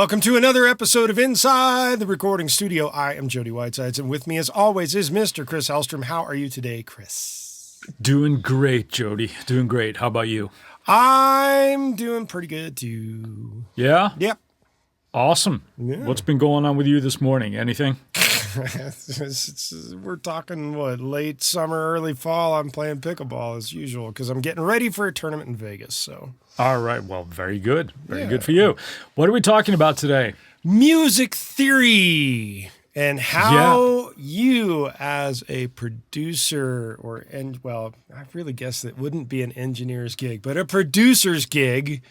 Welcome to another episode of Inside the Recording Studio. I am Jody Whitesides, and with me as always is Mr. Chris Hellstrom. How are you today, Chris? Doing great, Jody. Doing great. How about you? I'm doing pretty good, too. Yeah? Yep. Awesome. Yeah. What's been going on with you this morning? Anything? We're talking, late summer, early fall. I'm playing pickleball as usual because I'm getting ready for a tournament in Vegas, so... All right. Well, very good. Very good for you. What are we talking about today? Music theory and how you as a producer I really guess that wouldn't be an engineer's gig, but a producer's gig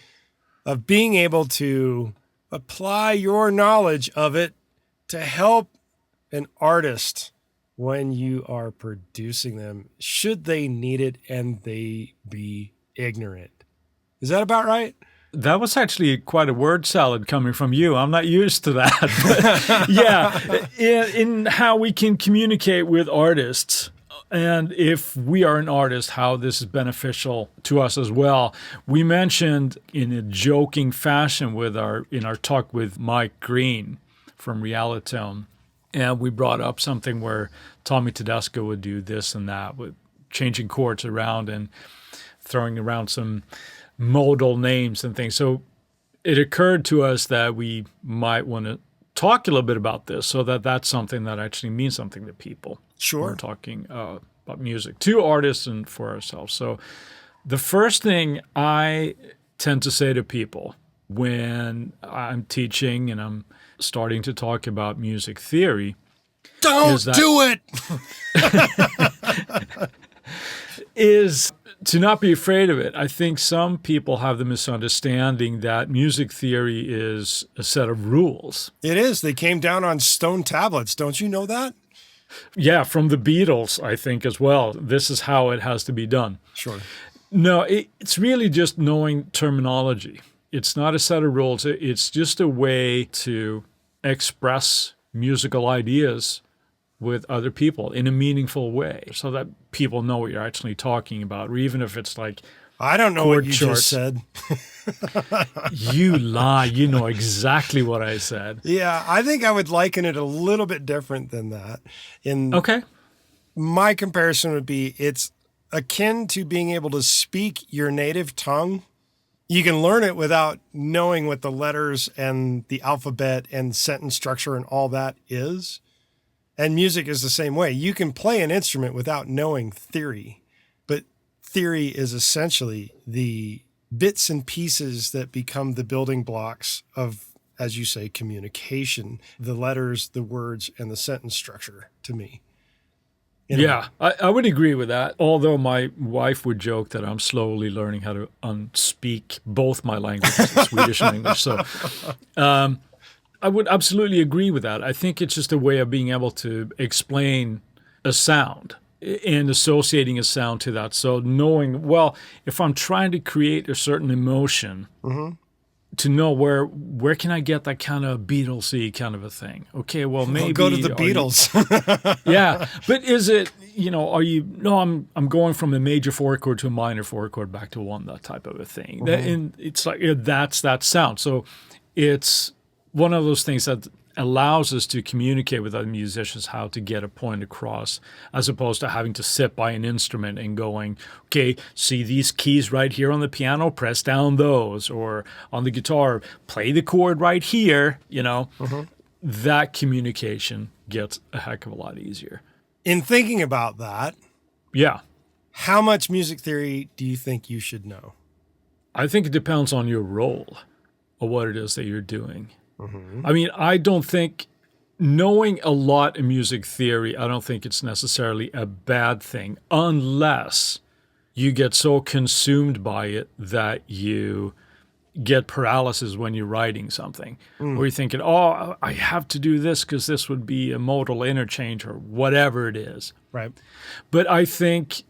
of being able to apply your knowledge of it to help an artist when you are producing them, should they need it and they be ignorant. Is that about right? That was actually quite a word salad coming from you. I'm not used to that. But yeah, in how we can communicate with artists. And if we are an artist, how this is beneficial to us as well. We mentioned in a joking fashion in our talk with Mike Green from Realitone, and we brought up something where Tommy Tedesco would do this and that with changing chords around and throwing around some modal names and things. So it occurred to us that we might want to talk a little bit about this so that that's something that actually means something to people. Sure. We're talking about music to artists and for ourselves. So the first thing I tend to say to people when I'm teaching and I'm starting to talk about music theory, don't do it! is to not be afraid of it. I think some people have the misunderstanding that music theory is a set of rules. It is. They came down on stone tablets. Don't you know that? Yeah, from the Beatles, I think, as well. This is how it has to be done. Sure. No, it's really just knowing terminology. It's not a set of rules. It's just a way to express musical ideas with other people in a meaningful way so that people know what you're actually talking about, or even if it's like I don't know what you just said. You lie. You know exactly what I said. Yeah, I think I would liken it a little bit different than that. Okay. My comparison would be it's akin to being able to speak your native tongue. You can learn it without knowing what the letters and the alphabet and sentence structure and all that is. And music is the same way. You can play an instrument without knowing theory, but theory is essentially the bits and pieces that become the building blocks of, as you say, communication, the letters, the words, and the sentence structure to me. Yeah, I would agree with that. Although my wife would joke that I'm slowly learning how to unspeak both my languages, Swedish and English. So I would absolutely agree with that. I think it's just a way of being able to explain a sound and associating a sound to that. So knowing, if I'm trying to create a certain emotion, to know where can I get that kind of Beatles-y kind of a thing? Okay, well, maybe... I'll go to the Beatles. Yeah, but is it, I'm going from a major four chord to a minor four chord back to one, that type of a thing. And it's like, that's that sound. So it's one of those things that allows us to communicate with other musicians how to get a point across, as opposed to having to sit by an instrument and going, okay, see these keys right here on the piano, press down those, or on the guitar, play the chord right here, That communication gets a heck of a lot easier. In thinking about that, how much music theory do you think you should know? I think it depends on your role or what it is that you're doing. I mean, I don't think knowing a lot in music theory, I don't think it's necessarily a bad thing unless you get so consumed by it that you get paralysis when you're writing something. Or you're thinking, I have to do this because this would be a modal interchange or whatever it is. Right. But I think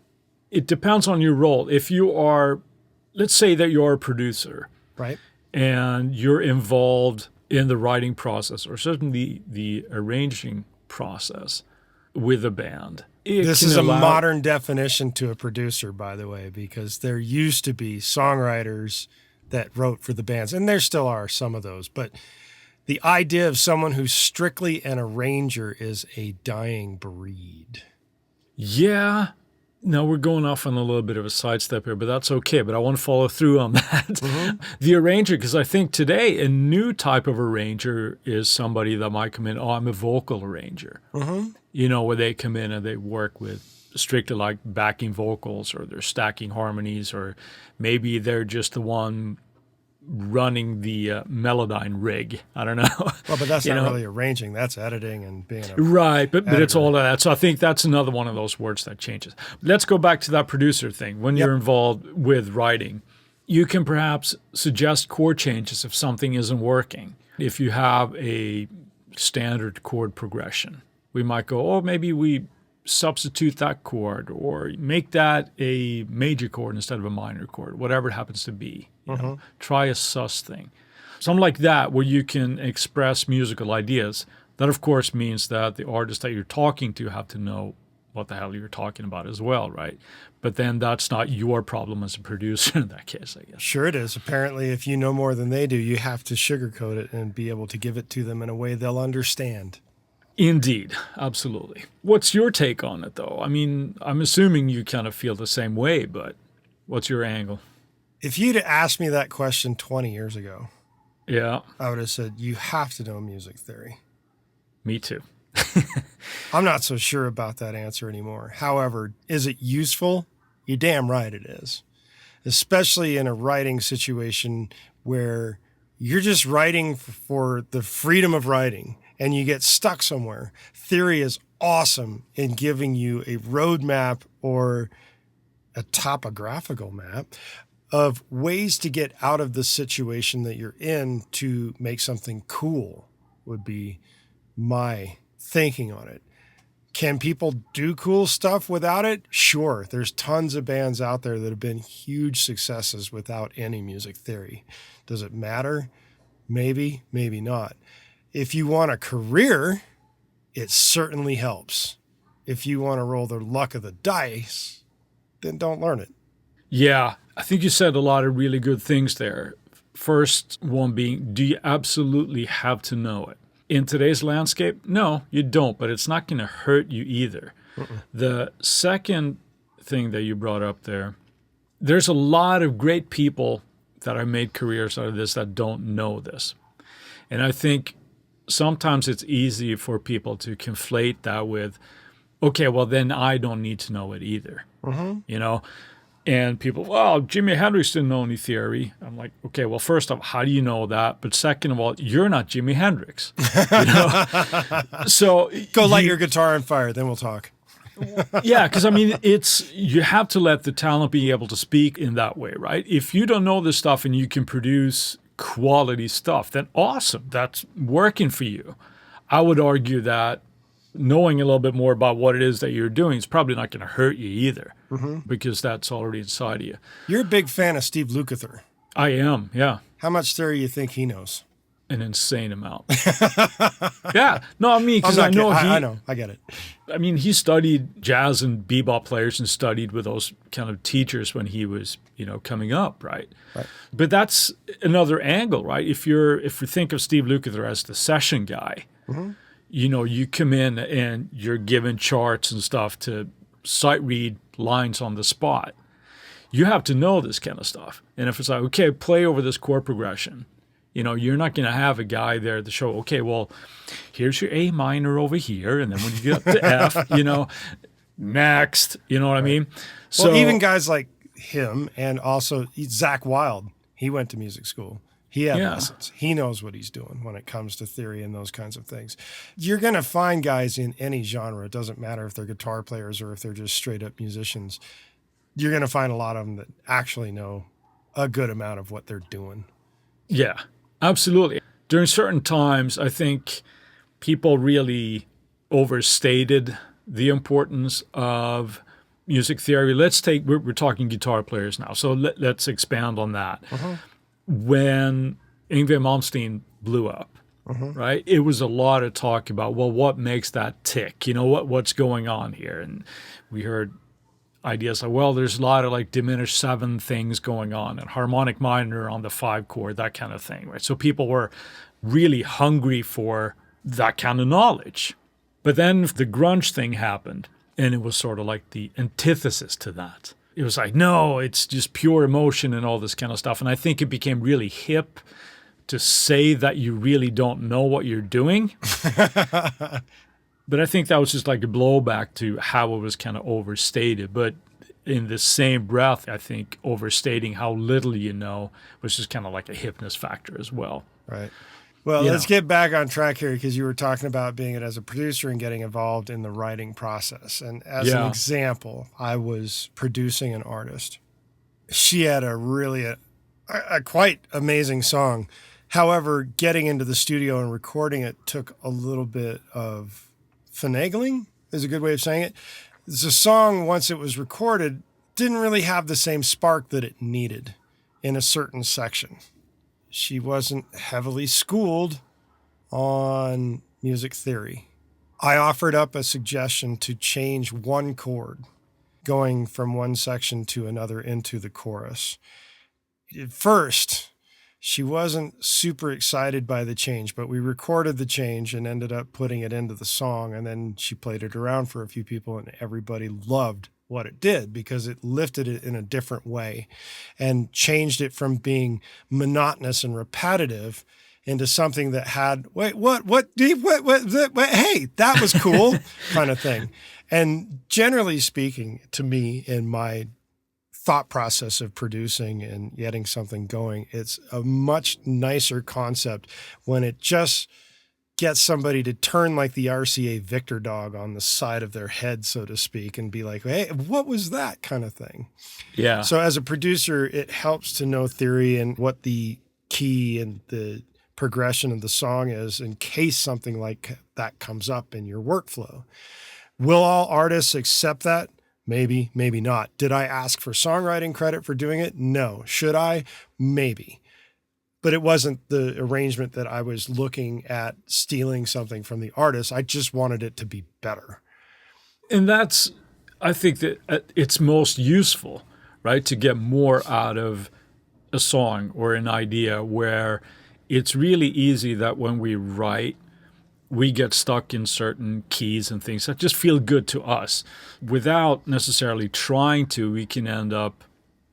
it depends on your role. If you are, let's say that you're a producer. Right. And you're involved in the writing process, or certainly the arranging process with a band. This is a modern definition to a producer, by the way, because there used to be songwriters that wrote for the bands, and there still are some of those, but The idea of someone who's strictly an arranger is a dying breed. Yeah. No, we're going off on a little bit of a sidestep here, but that's okay. But I want to follow through on that. Mm-hmm. The arranger, because I think today a new type of arranger is somebody that might come in, oh, I'm a vocal arranger. Mm-hmm. You know, where they come in and they work with strictly like backing vocals, or they're stacking harmonies, or maybe they're just the one running the Melodyne rig. I don't know. Well, but that's not really arranging. That's editing and being a right. But it's all of that. So I think that's another one of those words that changes. Let's go back to that producer thing. When you're involved with writing, you can perhaps suggest chord changes if something isn't working. If you have a standard chord progression, we might go, oh, maybe we substitute that chord, or make that a major chord instead of a minor chord, whatever it happens to be. You know, try a sus thing. Something like that, where you can express musical ideas. That, of course, means that the artist that you're talking to have to know what the hell you're talking about as well, right? But then that's not your problem as a producer in that case, I guess. Sure it is. Apparently, if you know more than they do, you have to sugarcoat it and be able to give it to them in a way they'll understand. Indeed, absolutely. What's your take on it, though? I mean, I'm assuming you kind of feel the same way, but what's your angle? If you'd asked me that question 20 years ago, yeah, I would have said, you have to know music theory. Me too. I'm not so sure about that answer anymore. However, is it useful? You're damn right it is. Especially in a writing situation where you're just writing for the freedom of writing, and you get stuck somewhere. Theory is awesome in giving you a roadmap or a topographical map of ways to get out of the situation that you're in to make something cool, would be my thinking on it. Can people do cool stuff without it? Sure. There's tons of bands out there that have been huge successes without any music theory. Does it matter? Maybe, maybe not. If you want a career, it certainly helps. If you want to roll the luck of the dice, then don't learn it. Yeah, I think you said a lot of really good things there. First one being, do you absolutely have to know it? In today's landscape, no, you don't, but it's not going to hurt you either. The second thing that you brought up there, there's a lot of great people that have made careers out of this that don't know this. And I think sometimes it's easy for people to conflate that with, okay, well, then I don't need to know it either. You know? And people, well, Jimi Hendrix didn't know any theory. I'm like, okay, well, first off, how do you know that? But second of all, you're not Jimi Hendrix. You know? So go light your guitar on fire, then we'll talk. Yeah, because I mean, you have to let the talent be able to speak in that way, right? If you don't know this stuff and you can produce quality stuff, then awesome, that's working for you. I would argue that knowing a little bit more about what it is that you're doing is probably not going to hurt you either, because that's already inside of you. You're a big fan of Steve Lukather. I am, yeah. How much theory do you think he knows? An insane amount. Yeah. No, I mean, because I know I get it. I mean, he studied jazz and bebop players and studied with those kind of teachers when he was, coming up, right? Right. But that's another angle, right? If you think of Steve Lukather as the session guy, you come in and you're given charts and stuff to sight read lines on the spot. You have to know this kind of stuff. And if it's like, okay, play over this chord progression, you're not going to have a guy there to show, okay, well, here's your A minor over here. And then when you get up to F, next, you know what I mean? So even guys like him, and also Zach Wilde, he went to music school. He had lessons. He knows what he's doing when it comes to theory and those kinds of things. You're going to find guys in any genre. It doesn't matter if they're guitar players or if they're just straight up musicians. You're going to find a lot of them that actually know a good amount of what they're doing. Yeah, absolutely. During certain times, I think people really overstated the importance of music theory. We're talking guitar players now, so let's expand on that. When Yngwie Malmsteen blew up, right, it was a lot of talk about, well, what makes that tick? What's going on here? And we heard ideas like, well, there's a lot of like diminished seven things going on, and harmonic minor on the 5 chord, that kind of thing, right? So people were really hungry for that kind of knowledge. But then the grunge thing happened, and it was sort of like the antithesis to that. It was like, no, it's just pure emotion and all this kind of stuff. And I think it became really hip to say that you really don't know what you're doing. But I think that was just like a blowback to how it was kind of overstated. But in the same breath, I think overstating how little you know was just kind of like a hipness factor as well. Right. Well, let's get back on track here, because you were talking about being it as a producer and getting involved in the writing process. And as an example, I was producing an artist. She had a quite amazing song. However, getting into the studio and recording it took a little bit of finagling, is a good way of saying it. The song, once it was recorded, didn't really have the same spark that it needed in a certain section. She wasn't heavily schooled on music theory. I offered up a suggestion to change one chord, going from one section to another into the chorus. At first, she wasn't super excited by the change, but we recorded the change and ended up putting it into the song. And then she played it around for a few people, and everybody loved what it did because it lifted it in a different way and changed it from being monotonous and repetitive into something that had, hey, that was cool kind of thing. And generally speaking, to me, in my thought process of producing and getting something going, it's a much nicer concept when it just gets somebody to turn like the RCA Victor dog on the side of their head, so to speak, and be like, hey, what was that kind of thing? Yeah. So as a producer, it helps to know theory and what the key and the progression of the song is in case something like that comes up in your workflow. Will all artists accept that? Maybe, maybe not. Did I ask for songwriting credit for doing it? No. Should I? Maybe. But it wasn't the arrangement that I was looking at stealing something from the artist. I just wanted it to be better. And that's, I think that it's most useful, right? To get more out of a song or an idea, where it's really easy that when we write, we get stuck in certain keys and things that just feel good to us. Without necessarily trying to, we can end up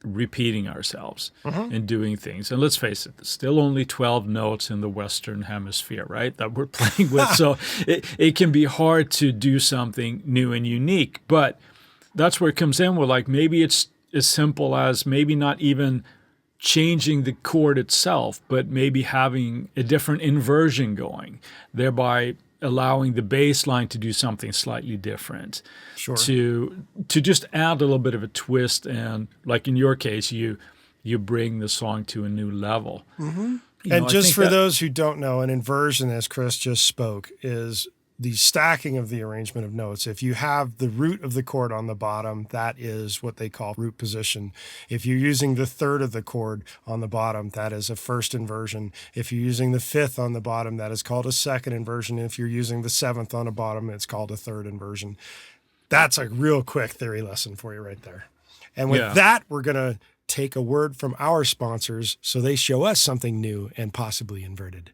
repeating ourselves and doing things. And let's face it, there's still only 12 notes in the Western Hemisphere, right, that we're playing with. So it can be hard to do something new and unique. But that's where it comes in with, like, maybe it's as simple as maybe not even changing the chord itself, but maybe having a different inversion going, thereby allowing the bass line to do something slightly different. Sure. To just add a little bit of a twist, and like in your case, you bring the song to a new level. Mm-hmm. And just for those who don't know, an inversion, as Chris just spoke, is the stacking of the arrangement of notes. If you have the root of the chord on the bottom, that is what they call root position. If you're using the third of the chord on the bottom, that is a first inversion. If you're using the fifth on the bottom, that is called a second inversion. If you're using the seventh on the bottom, it's called a third inversion. That's a real quick theory lesson for you right there. And with that, we're going to take a word from our sponsors so they show us something new and possibly inverted.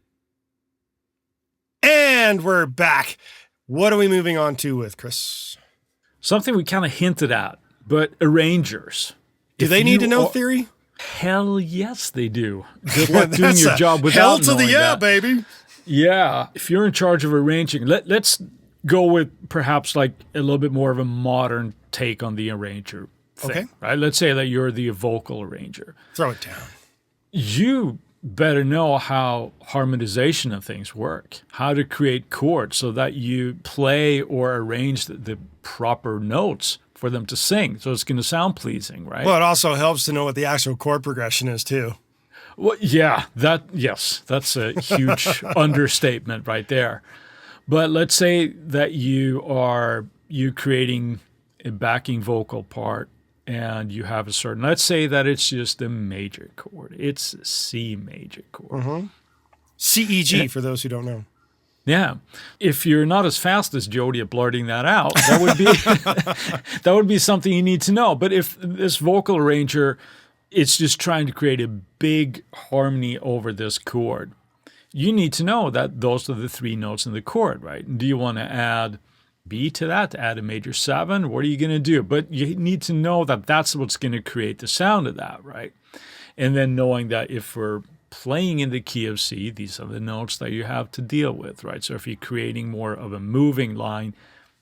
And we're back. What are we moving on to with, Chris? Something we kind of hinted at, but arrangers. Do they need to know theory? Hell yes, they do. Good luck doing your job without knowing that. Hell to the yeah, baby. Yeah. If you're in charge of arranging, let's go with perhaps like a little bit more of a modern take on the arranger thing. Okay. Right? Let's say that you're the vocal arranger. Throw it down. You better know how harmonization of things work, how to create chords so that you play or arrange the proper notes for them to sing, so it's going to sound pleasing, right? Well, it also helps to know what the actual chord progression is too. Well, yeah, that's a huge understatement right there. But let's say that you're creating a backing vocal part, and you have a certain, let's say that it's just a major chord. It's a C major chord. Mm-hmm. C-E-G, for those who don't know. Yeah. If you're not as fast as Jody at blurting that out, that would be something you need to know. But if this vocal arranger, it's just trying to create a big harmony over this chord, you need to know that those are the three notes in the chord, right? Do you want to add B to that, to add a major 7? What are you going to do? But you need to know that that's what's going to create the sound of that, right? And then knowing that if we're playing in the key of C, these are the notes that you have to deal with, right? So if you're creating more of a moving line,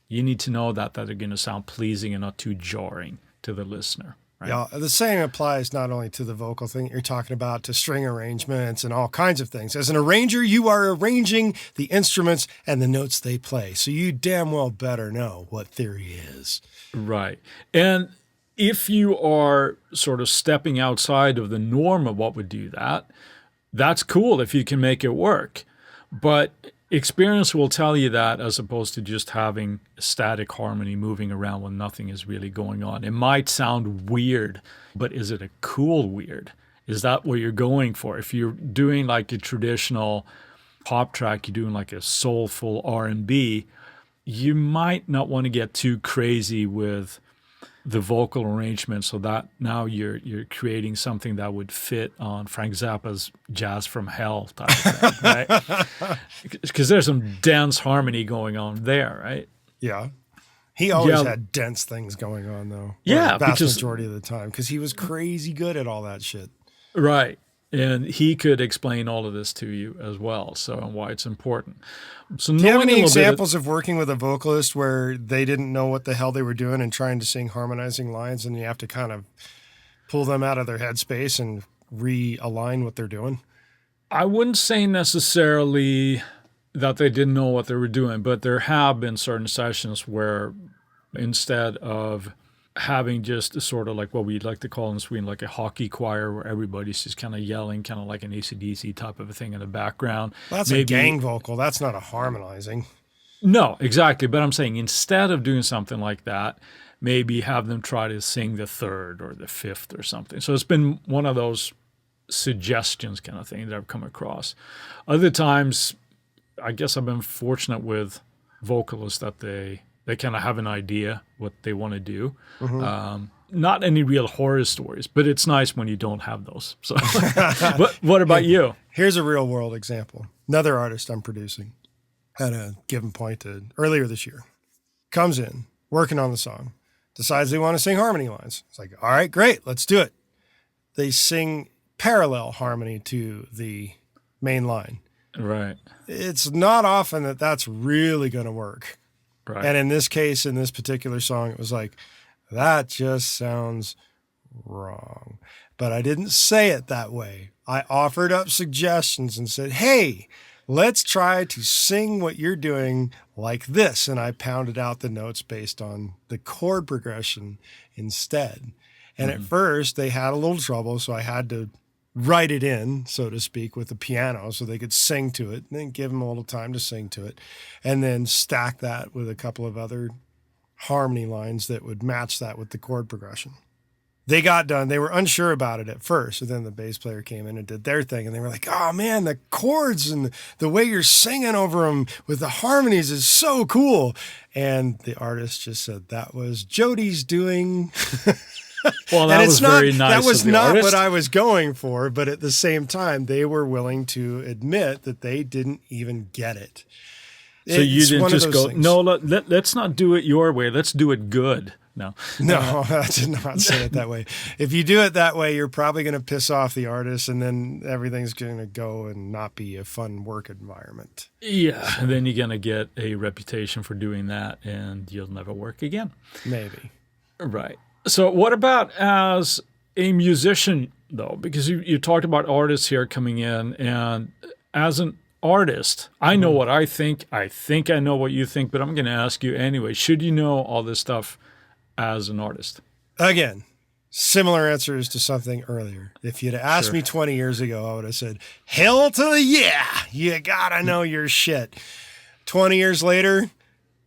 you need to know that they're going to sound pleasing and not too jarring to the listener. Right? Yeah, the same applies not only to the vocal thing that you're talking about, to string arrangements and all kinds of things. As an arranger, you are arranging the instruments and the notes they play. So you damn well better know what theory is. Right. And if you are sort of stepping outside of the norm of what would do that, that's cool if you can make it work. But experience will tell you that, as opposed to just having a static harmony moving around when nothing is really going on. It might sound weird, but is it a cool weird? Is that what you're going for? If you're doing like a traditional pop track, you're doing like a soulful R&B, you might not want to get too crazy with the vocal arrangement, so that now you're creating something that would fit on Frank Zappa's Jazz from Hell type of thing, right? Because there's some dense harmony going on there, right? Yeah. He always had dense things going on, though. Yeah, the vast majority of the time, because he was crazy good at all that shit. Right. And he could explain all of this to you as well, so and why it's important. So do you have any examples of working with a vocalist where they didn't know what the hell they were doing and trying to sing harmonizing lines, and you have to kind of pull them out of their headspace and realign what they're doing? I wouldn't say necessarily that they didn't know what they were doing, but there have been certain sessions where instead of having just a sort of like what we'd like to call in Sweden, like a hockey choir where everybody's just kind of yelling, kind of like an AC/DC type of a thing in the background. Well, that's a gang vocal. That's not a harmonizing. No, exactly. But I'm saying instead of doing something like that, maybe have them try to sing the third or the fifth or something. So it's been one of those suggestions kind of thing that I've come across. Other times, I guess I've been fortunate with vocalists that they kind of have an idea what they want to do. Mm-hmm. Not any real horror stories, but it's nice when you don't have those. So, what about you? Here's a real world example. Another artist I'm producing at a given point earlier this year comes in, working on the song, decides they want to sing harmony lines. It's like, all right, great, let's do it. They sing parallel harmony to the main line. Right. It's not often that that's really going to work. Right. And in this case, in this particular song, it was like, that just sounds wrong. But I didn't say it that way. I offered up suggestions and said, hey, let's try to sing what you're doing like this. And I pounded out the notes based on the chord progression instead. And at first, they had a little trouble, so I had to write it in, so to speak, with the piano so they could sing to it, and then give them a little time to sing to it, and then stack that with a couple of other harmony lines that would match that with the chord progression. They got done. They were unsure about it at first, and then the bass player came in and did their thing, and they were like, oh, man, the chords and the way you're singing over them with the harmonies is so cool. And the artist just said, that was Jody's doing. Well, that was very nice. That was not artist. what I was going for, but at the same time, they were willing to admit that they didn't even get it. So you didn't just go, things. No, let's not do it your way. Let's do it good. No, I did not say it that way. If you do it that way, you're probably going to piss off the artist, and then everything's going to go and not be a fun work environment. Yeah, and then you're going to get a reputation for doing that, and you'll never work again. Maybe. Right. So what about as a musician, though? Because you talked about artists here coming in, and as an artist, I know what I think. I think I know what you think, but I'm going to ask you anyway. Should you know all this stuff as an artist? Again, similar answers to something earlier. If you'd asked me 20 years ago, I would have said, hell to the yeah, you got to know your shit. 20 years later,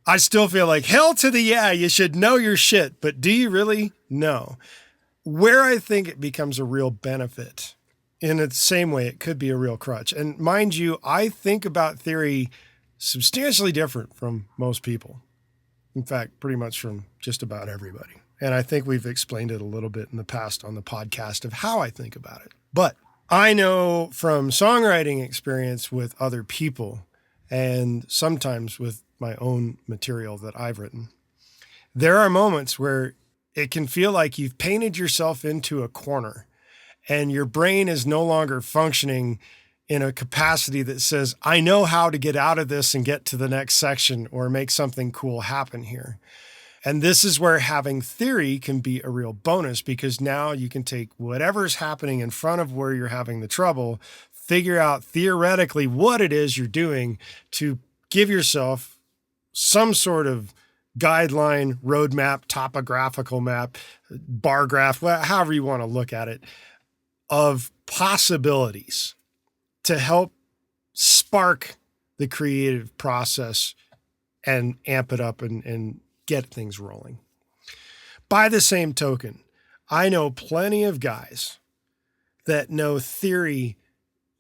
I still feel like hell to the yeah, you should know your shit, but do you really? No. Where I think it becomes a real benefit, in the same way it could be a real crutch. And mind you, I think about theory substantially different from most people. In fact, pretty much from just about everybody. And I think we've explained it a little bit in the past on the podcast of how I think about it. But I know from songwriting experience with other people and sometimes with my own material that I've written, there are moments where it can feel like you've painted yourself into a corner and your brain is no longer functioning in a capacity that says, I know how to get out of this and get to the next section or make something cool happen here. And this is where having theory can be a real bonus, because now you can take whatever's happening in front of where you're having the trouble, figure out theoretically what it is you're doing to give yourself some sort of guideline, roadmap, topographical map, bar graph, however you want to look at it, of possibilities to help spark the creative process and amp it up and get things rolling. By the same token, I know plenty of guys that know theory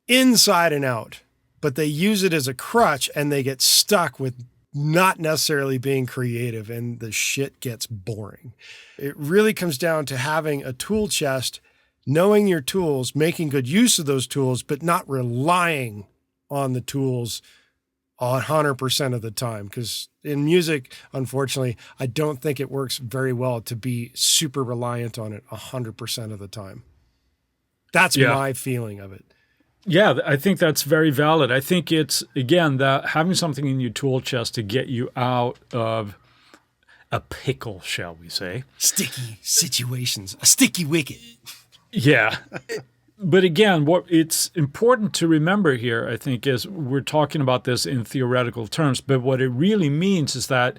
inside and out, but they use it as a crutch and they get stuck with not necessarily being creative, and the shit gets boring. It really comes down to having a tool chest, knowing your tools, making good use of those tools, but not relying on the tools 100% of the time. Because in music, unfortunately, I don't think it works very well to be super reliant on it 100% of the time. That's my feeling of it. Yeah, I think that's very valid. I think it's, again, that having something in your tool chest to get you out of a pickle, shall we say. Sticky situations, a sticky wicket. Yeah. But again, what it's important to remember here, I think, is we're talking about this in theoretical terms, but what it really means is that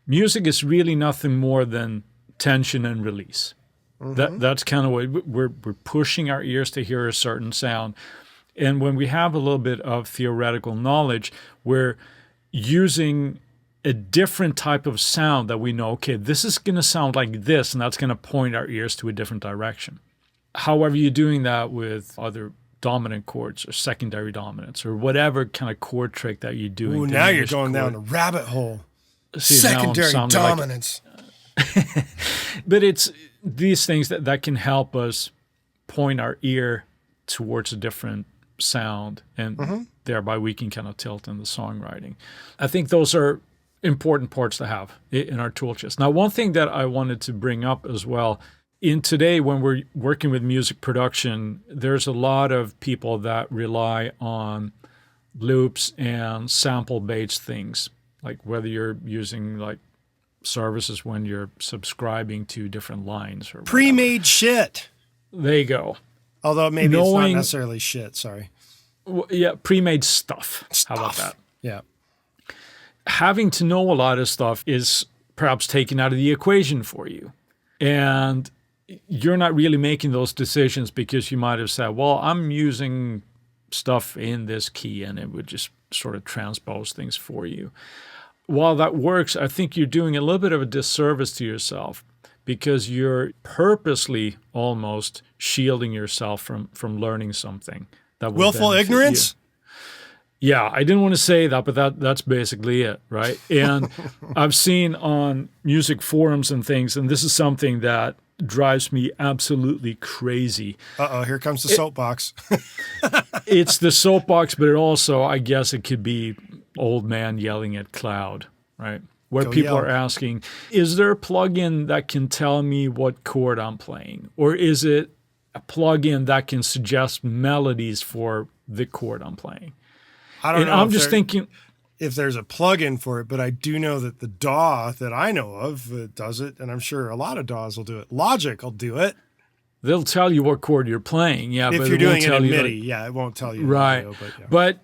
music is really nothing more than tension and release. Mm-hmm. That's kind of what we're pushing our ears to hear a certain sound. And when we have a little bit of theoretical knowledge, we're using a different type of sound that we know, okay, this is going to sound like this, and that's going to point our ears to a different direction. However, you're doing that with other dominant chords or secondary dominants or whatever kind of chord trick that you're doing. Ooh, now you're going down a rabbit hole. See, secondary dominance. But it's these things that can help us point our ear towards a different sound, and thereby we can kind of tilt in the songwriting. I think those are important parts to have in our tool chest. Now, one thing that I wanted to bring up as well, in today when we're working with music production, there's a lot of people that rely on loops and sample-based things, like whether you're using like services when you're subscribing to different lines or pre-made shit. There you go. Although maybe it's not necessarily shit, sorry. Well, yeah, pre-made stuff. How about that? Yeah. Having to know a lot of stuff is perhaps taken out of the equation for you. And you're not really making those decisions because you might have said, well, I'm using stuff in this key, and it would just sort of transpose things for you. While that works, I think you're doing a little bit of a disservice to yourself, because you're purposely almost shielding yourself from learning something. That willful ignorance? Yeah, I didn't want to say that, but that's basically it, right? And I've seen on music forums and things, and this is something that drives me absolutely crazy. Uh-oh, here comes the soapbox. It's the soapbox, but it also, I guess it could be old man yelling at cloud, right? Where people are asking, is there a plugin that can tell me what chord I'm playing? Or is it a plugin that can suggest melodies for the chord I'm playing? I don't know. I'm just thinking if there's a plugin for it, but I do know that the DAW that I know of does it, and I'm sure a lot of DAWs will do it. Logic will do it. They'll tell you what chord you're playing, yeah. If but you're doing it in MIDI, yeah, it won't tell you. Right. Audio, but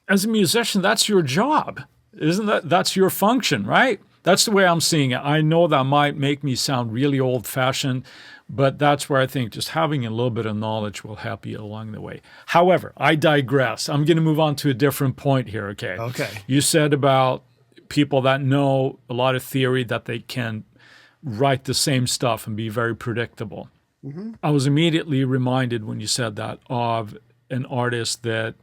as a musician, that's your job. Isn't that's your function, right? That's the way I'm seeing it. I know that might make me sound really old-fashioned, but that's where I think just having a little bit of knowledge will help you along the way. However, I digress. I'm going to move on to a different point here, okay? Okay. You said about people that know a lot of theory, that they can write the same stuff and be very predictable. Mm-hmm. I was immediately reminded when you said that of an artist that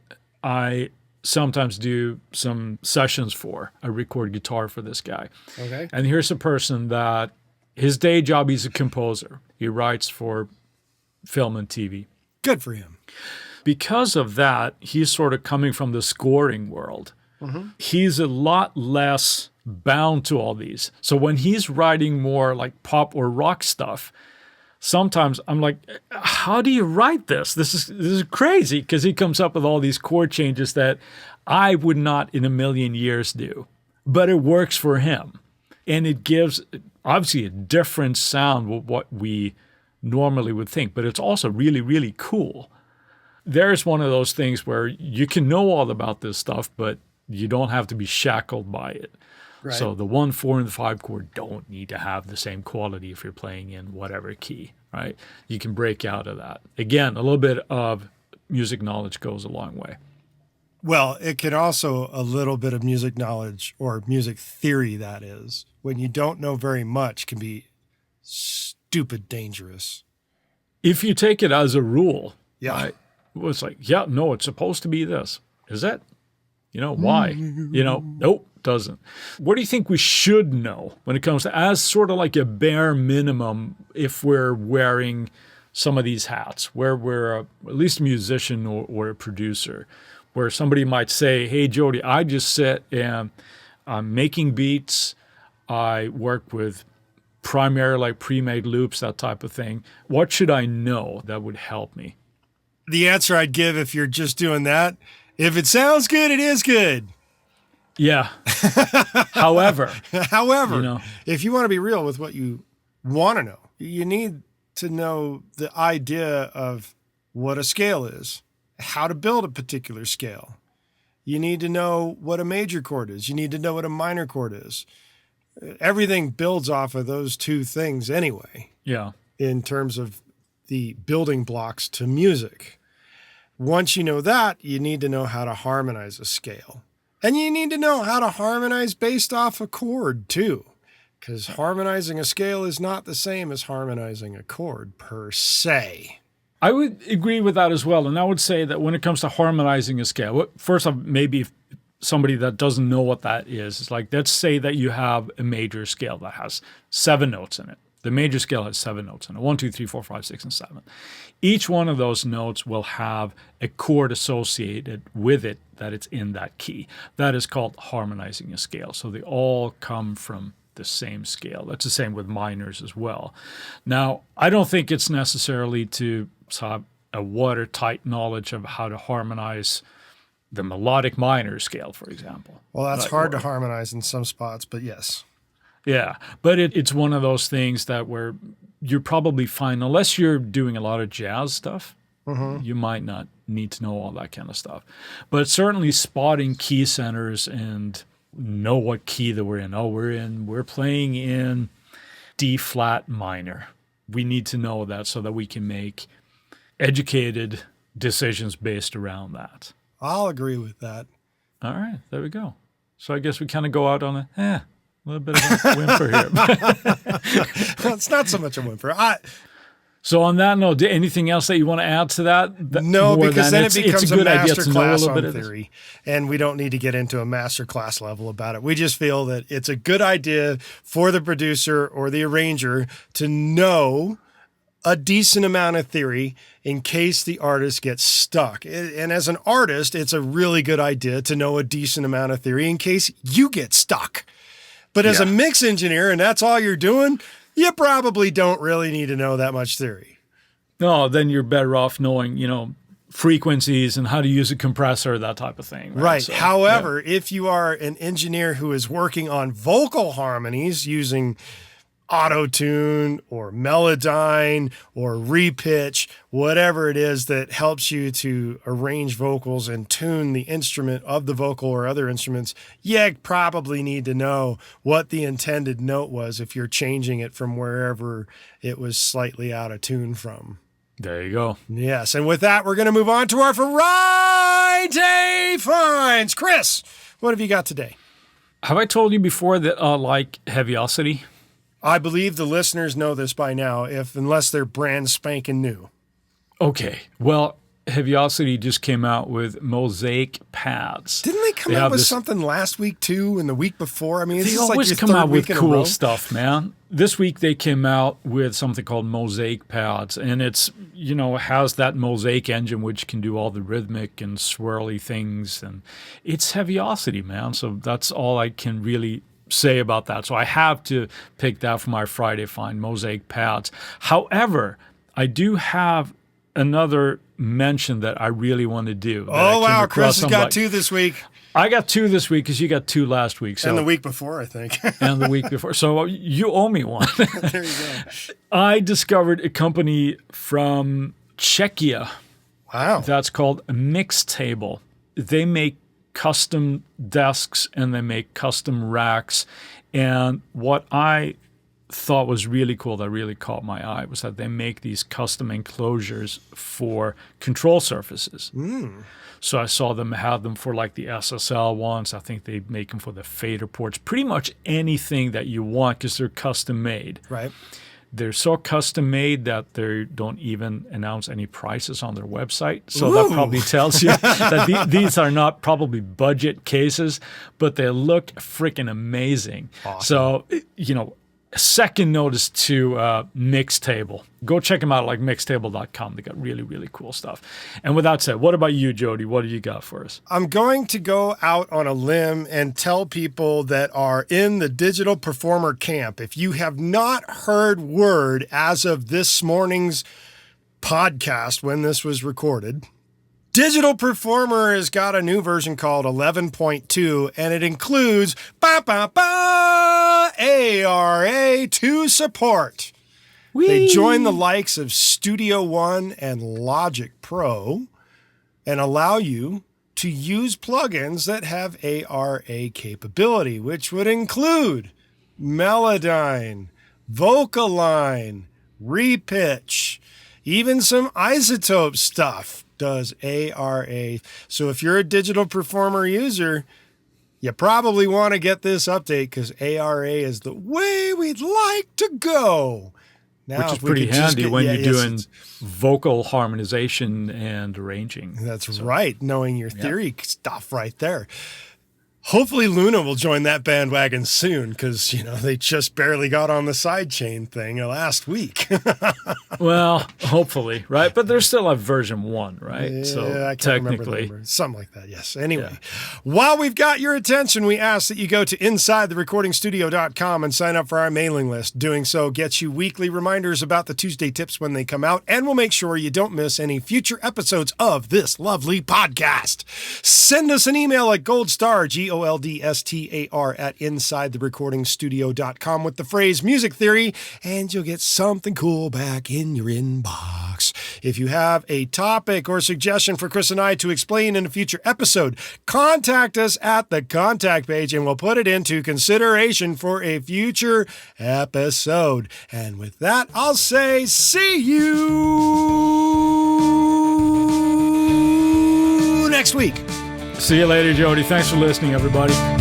I sometimes do some sessions for. I record guitar for this guy. Okay. And here's a person that his day job, he's a composer. He writes for film and TV. Good for him. Because of that, he's sort of coming from the scoring world. He's a lot less bound to all these. So when he's writing more like pop or rock stuff, sometimes I'm like, how do you write this? This is crazy, because he comes up with all these chord changes that I would not in a million years do. But it works for him. And it gives obviously a different sound with what we normally would think, but it's also really, really cool. There's one of those things where you can know all about this stuff, but you don't have to be shackled by it. Right. So the 1, 4, and the 5 chord don't need to have the same quality if you're playing in whatever key, right? You can break out of that. Again, a little bit of music knowledge goes a long way. Well, it can also, a little bit of music knowledge, or music theory, that is, when you don't know very much, can be stupid dangerous. If you take it as a rule, Yeah. right, it's like, yeah, no, it's supposed to be this. Is it? Why? Nope, doesn't. What do you think we should know when it comes to, as sort of like a bare minimum, if we're wearing some of these hats, where we're at least a musician or a producer, where somebody might say, hey, Jody, I just sit and I'm making beats. I work with primarily like pre-made loops, that type of thing. What should I know that would help me? The answer I'd give if you're just doing that, if it sounds good, it is good. Yeah. However, if you want to be real with what you want to know, you need to know the idea of what a scale is, how to build a particular scale. You need to know what a major chord is. You need to know what a minor chord is. Everything builds off of those two things anyway. Yeah. In terms of the building blocks to music. Once you know that, you need to know how to harmonize a scale. And you need to know how to harmonize based off a chord too. Because harmonizing a scale is not the same as harmonizing a chord per se. I would agree with that as well. And I would say that when it comes to harmonizing a scale, first off, maybe if somebody that doesn't know what that is, it's like, let's say that you have a major scale that has 7 notes in it. The major scale has 7 notes in it, 1, 2, 3, 4, 5, 6, and 7. Each one of those notes will have a chord associated with it that it's in that key. That is called harmonizing a scale. So they all come from the same scale. That's the same with minors as well. Now, I don't think it's necessarily to have a watertight knowledge of how to harmonize the melodic minor scale, for example. Well, that's hard to harmonize in some spots, but yes. Yeah, but it's one of those things that where you're probably fine, unless you're doing a lot of jazz stuff, you might not need to know all that kind of stuff. But certainly spotting key centers and know what key that we're in. Oh, we're playing in D flat minor. We need to know that so that we can make educated decisions based around that. I'll agree with that. All right, there we go. So I guess we kind of go out on a little bit of a whimper here. It's not so much a whimper. So on that note, anything else that you want to add to that? No, because then it becomes a master class on theory. theory, and we don't need to get into a master class level about it. We just feel that it's a good idea for the producer or the arranger to know a decent amount of theory in case the artist gets stuck. And as an artist, it's a really good idea to know a decent amount of theory in case you get stuck. But as a mix engineer, and that's all you're doing, you probably don't really need to know that much theory. No, then you're better off knowing, frequencies and how to use a compressor, that type of thing. Right. So, however, if you are an engineer who is working on vocal harmonies using auto-tune or Melodyne or repitch, whatever it is that helps you to arrange vocals and tune the instrument of the vocal or other instruments, you probably need to know what the intended note was if you're changing it from wherever it was slightly out of tune from. There you go. Yes, and with that, we're going to move on to our Friday finds. Chris, what have you got today? Have I told you before that I like Heaviosity? I believe the listeners know this by now, unless they're brand spanking new. Okay. Well, Heaviosity just came out with mosaic pads. Didn't they come out with something last week too, and the week before? I mean, they always come out with cool stuff, man. This week they came out with something called mosaic pads, and it's, has that mosaic engine which can do all the rhythmic and swirly things, and it's Heaviosity, man. So that's all I can really say about that. So I have to pick that for my Friday find, mosaic pads. However, I do have another mention that I really want to do. Oh, wow. Chris has got 2 this week. I got 2 this week because you got 2 last week. So. And the week before, I think. And the week before. So you owe me one. There you go. I discovered a company from Czechia. Wow. That's called Mixtable. They make custom desks and they make custom racks. And what I thought was really cool, that really caught my eye, was that they make these custom enclosures for control surfaces. So I saw them have them for like the SSL ones. I think they make them for the fader ports, pretty much anything that you want because they're custom made. Right. They're so custom made that they don't even announce any prices on their website. So that probably tells you that these are not probably budget cases, but they look freaking amazing. Awesome. So, second notice to Mixtable. Go check them out, like mixtable.com. They got really, really cool stuff. And with that said, what about you, Jody? What do you got for us? I'm going to go out on a limb and tell people that are in the digital performer camp, if you have not heard word as of this morning's podcast when this was recorded, Digital Performer has got a new version called 11.2, and it includes ARA to support. Whee! They join the likes of Studio One and Logic Pro and allow you to use plugins that have ARA capability, which would include Melodyne, Vocaline, Repitch, even some Isotope stuff does ARA. So if you're a Digital Performer user, you probably want to get this update because ARA is the way we'd like to go. Now, which is pretty handy when you're doing vocal harmonization and arranging. That's right, knowing your theory stuff right there. Hopefully Luna will join that bandwagon soon because, they just barely got on the sidechain thing last week. Well, hopefully, right? But there's still a version 1, right? Yeah, so I can't technically. Remember the number. Something like that, yes. Anyway, while we've got your attention, we ask that you go to InsideTheRecordingStudio.com and sign up for our mailing list. Doing so gets you weekly reminders about the Tuesday tips when they come out, and we'll make sure you don't miss any future episodes of this lovely podcast. Send us an email at goldstar, GOLDSTAR, at InsideTheRecordingStudio.com with the phrase music theory, and you'll get something cool back in your inbox. If you have a topic or suggestion for Chris and I to explain in a future episode, contact us at the contact page and we'll put it into consideration for a future episode. And with that, I'll say, see you next week. See you later, Jody. Thanks for listening, everybody.